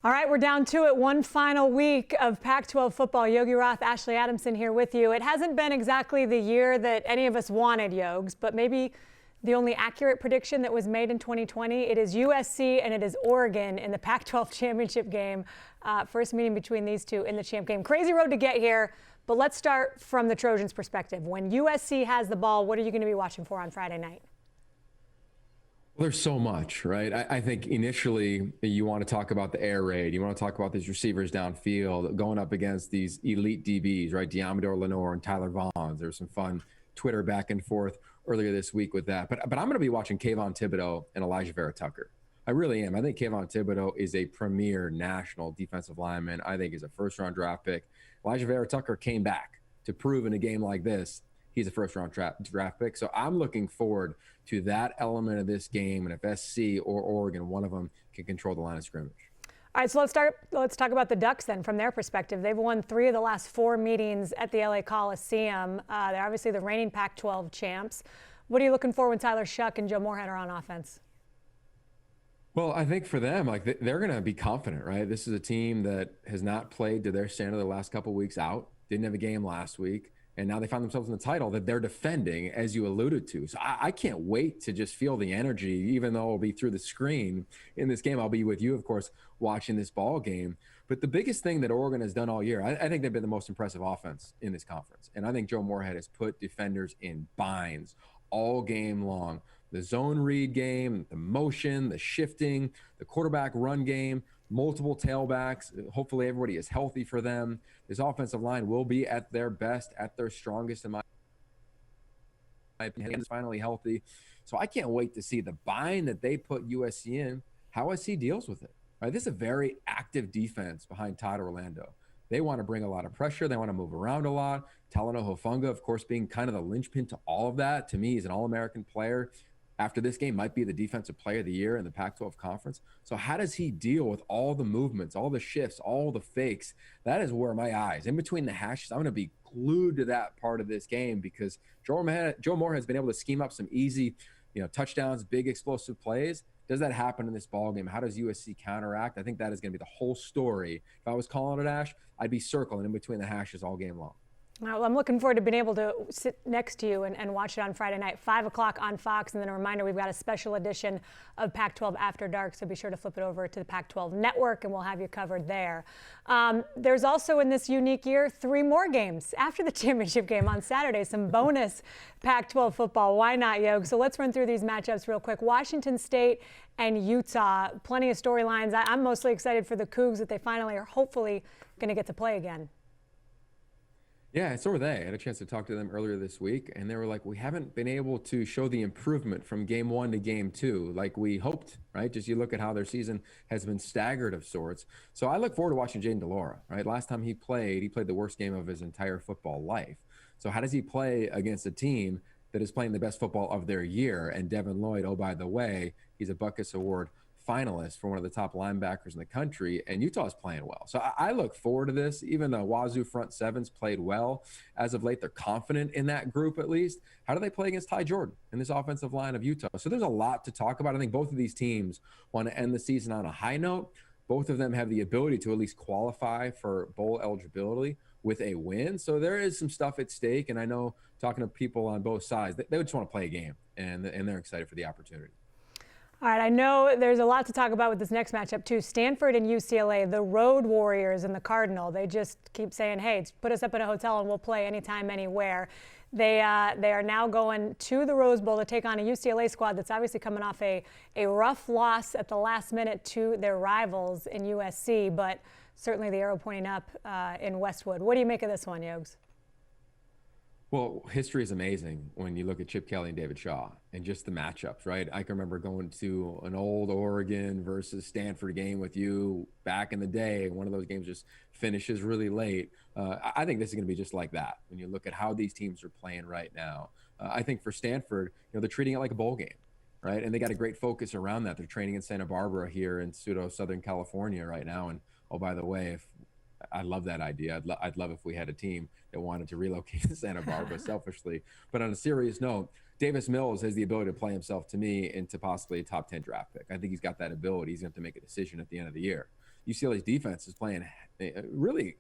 All right, we're down to it. One final week of Pac-12 football. Yogi Roth, Ashley Adamson here with you. It hasn't been exactly the year that any of us wanted, Yogs, but maybe the only accurate prediction that was made in 2020. It is USC and it is Oregon in the Pac-12 championship game. First meeting between these two in the champ game. Crazy road to get here, but let's start from the Trojans' perspective. When USC has the ball, what are you going to be watching for on Friday night? Well, there's so much, right? I think initially you want to talk about the air raid. You want to talk about these receivers downfield going up against these elite DBs, right? Diamador Lenore and Tyler Vaughn. There's some fun Twitter back and forth earlier this week with that. But I'm going to be watching Kayvon Thibodeau and Elijah Vera Tucker. I really am. I think Kayvon Thibodeau is a premier national defensive lineman. I think he's a first-round draft pick. Elijah Vera Tucker came back to prove in a game like this he's a first-round draft pick. So I'm looking forward to that element of this game. And if SC or Oregon, one of them, can control the line of scrimmage. All right, so let's talk about the Ducks then from their perspective. They've won 3 of the last 4 meetings at the LA Coliseum. They're obviously the reigning Pac-12 champs. What are you looking for when Tyler Shuck and Joe Moorhead are on offense? Well, I think for them, like they're going to be confident, right? This is a team that has not played to their standard the last couple of weeks out. Didn't have a game last week. And now they find themselves in the title that they're defending, as you alluded to. So I can't wait to just feel the energy, even though it'll be through the screen in this game. I'll be with you, of course, watching this ball game. But the biggest thing that Oregon has done all year, I think they've been the most impressive offense in this conference. And I think Joe Moorhead has put defenders in binds all game long. The zone read game, the motion, the shifting, the quarterback run game, multiple tailbacks. Hopefully everybody is healthy for them. This offensive line will be at their best, at their strongest in my opinion. Is finally healthy. So I can't wait to see the bind that they put USC in, how SC deals with it. Right? This is a very active defense behind Todd Orlando. They want to bring a lot of pressure. They want to move around a lot. Talanoa Hufanga, of course, being kind of the linchpin to all of that. To me, he's an All-American player. After this game, might be the defensive player of the year in the Pac-12 conference. So how does he deal with all the movements, all the shifts, all the fakes? That is where my eyes, in between the hashes, I'm going to be glued to that part of this game because Joe Moore has been able to scheme up some easy, touchdowns, big explosive plays. Does that happen in this ball game? How does USC counteract? I think that is going to be the whole story. If I was calling it, Ash, I'd be circling in between the hashes all game long. Well, I'm looking forward to being able to sit next to you and watch it on Friday night, 5 o'clock on Fox. And then a reminder, we've got a special edition of Pac-12 After Dark, so be sure to flip it over to the Pac-12 Network, and we'll have you covered there. There's also, in this unique year, 3 more games after the championship game on Saturday, some bonus Pac-12 football. Why not, Yog? So let's run through these matchups real quick. Washington State and Utah, plenty of storylines. I'm mostly excited for the Cougs that they finally are hopefully going to get to play again. Yeah, so were they. I had a chance to talk to them earlier this week, and they were like, we haven't been able to show the improvement from game 1 to game 2 like we hoped, right? Just you look at how their season has been staggered of sorts. So I look forward to watching Jaden DeLaura, right? Last time he played the worst game of his entire football life. So how does he play against a team that is playing the best football of their year? And Devin Lloyd, oh, by the way, he's a Butkus Award finalist for one of the top linebackers in the country, and Utah is playing well. So I look forward to this. Even the Wazoo front sevens played well as of late. They're confident in that group at least. How do they play against Ty Jordan in this offensive line of Utah? So there's a lot to talk about. I think both of these teams want to end the season on a high note. Both of them have the ability to at least qualify for bowl eligibility with a win. So there is some stuff at stake, and I know talking to people on both sides, they just want to play a game, and they're excited for the opportunity. All right, I know there's a lot to talk about with this next matchup, too. Stanford and UCLA, the Road Warriors and the Cardinal, they just keep saying, hey, put us up in a hotel and we'll play anytime, anywhere. They are now going to the Rose Bowl to take on a UCLA squad that's obviously coming off a rough loss at the last minute to their rivals in USC, but certainly the arrow pointing up in Westwood. What do you make of this one, Yogs? Well, history is amazing when you look at Chip Kelly and David Shaw and just the matchups, right? I can remember going to an old Oregon versus Stanford game with you back in the day. One of those games just finishes really late. I think this is going to be just like that when you look at how these teams are playing right now. I think for Stanford, they're treating it like a bowl game, right? And they got a great focus around that. They're training in Santa Barbara here in Southern California right now. And oh, by the way, I love that idea. I'd love if we had a team that wanted to relocate to Santa Barbara selfishly. But on a serious note, Davis Mills has the ability to play himself, to me, into possibly a top 10 draft pick. I think he's got that ability. He's going to have to make a decision at the end of the year. UCLA's defense is playing really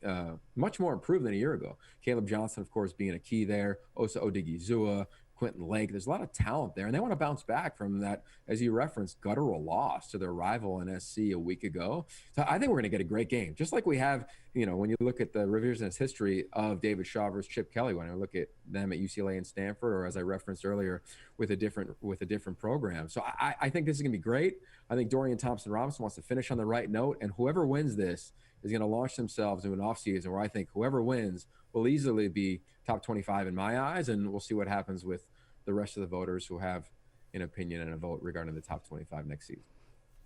much more improved than a year ago. Caleb Johnson, of course, being a key there. Osa Odigizua, Quentin Lake. There's a lot of talent there, and they want to bounce back from that, as you referenced, guttural loss to their rival in SC a week ago. So I think we're going to get a great game, just like we have, when you look at the revisionist history of David Shaw versus Chip Kelly, when I look at them at UCLA and Stanford, or as I referenced earlier, with a different program. So I think this is going to be great. I think Dorian Thompson-Robinson wants to finish on the right note, and whoever wins this is going to launch themselves into an offseason where I think whoever wins will easily be top 25 in my eyes, and we'll see what happens with the rest of the voters who have an opinion and a vote regarding the top 25 next season.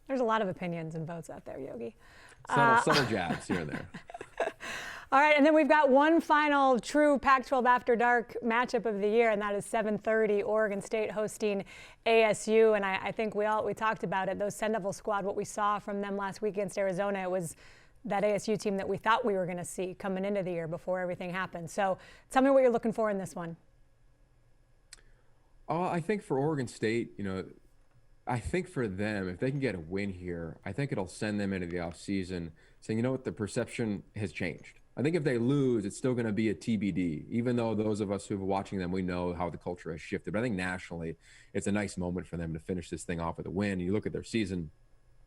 There's a lot of opinions and votes out there, Yogi. Subtle jabs here and there. All right, and then we've got one final true Pac-12 After Dark matchup of the year, and that is 7:30, Oregon State hosting ASU. And I think we talked about it, those Sun Devil squad, what we saw from them last week against Arizona, it was that ASU team that we thought we were going to see coming into the year before everything happened. So tell me what you're looking for in this one. I think for Oregon State, I think for them, if they can get a win here, I think it'll send them into the offseason saying, the perception has changed. I think if they lose, it's still going to be a TBD, even though those of us who are watching them, we know how the culture has shifted. But I think nationally, it's a nice moment for them to finish this thing off with a win. And you look at their season,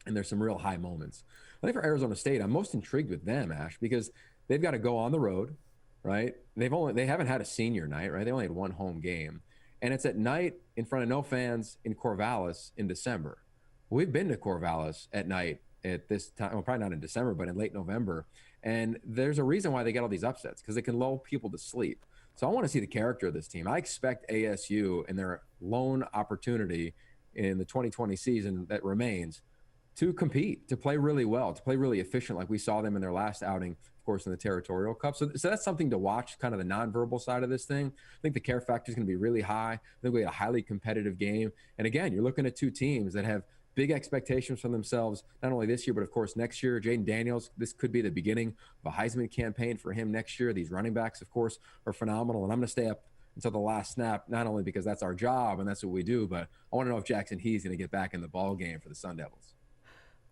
and there's some real high moments. I think for Arizona State, I'm most intrigued with them, Ash, because they've got to go on the road, right? They haven't had a senior night, right? They only had one home game. And it's at night in front of no fans in Corvallis in December. We've been to Corvallis at night at this time, well, probably not in December, but in late November. And there's a reason why they get all these upsets, because they can lull people to sleep. So I want to see the character of this team. I expect ASU in their lone opportunity in the 2020 season that remains to compete, to play really well, to play really efficient like we saw them in their last outing, of course, in the Territorial Cup. So that's something to watch, kind of the nonverbal side of this thing. I think the care factor is going to be really high. I think we had a highly competitive game. And again, you're looking at two teams that have big expectations from themselves, not only this year, but of course next year. Jaden Daniels, this could be the beginning of a Heisman campaign for him next year. These running backs, of course, are phenomenal. And I'm going to stay up until the last snap, not only because that's our job and that's what we do, but I want to know if Jackson He's going to get back in the ball game for the Sun Devils.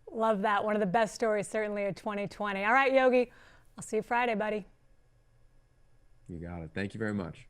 Love that. One of the best stories, certainly, of 2020. All right, Yogi, I'll see you Friday, buddy. You got it. Thank you very much.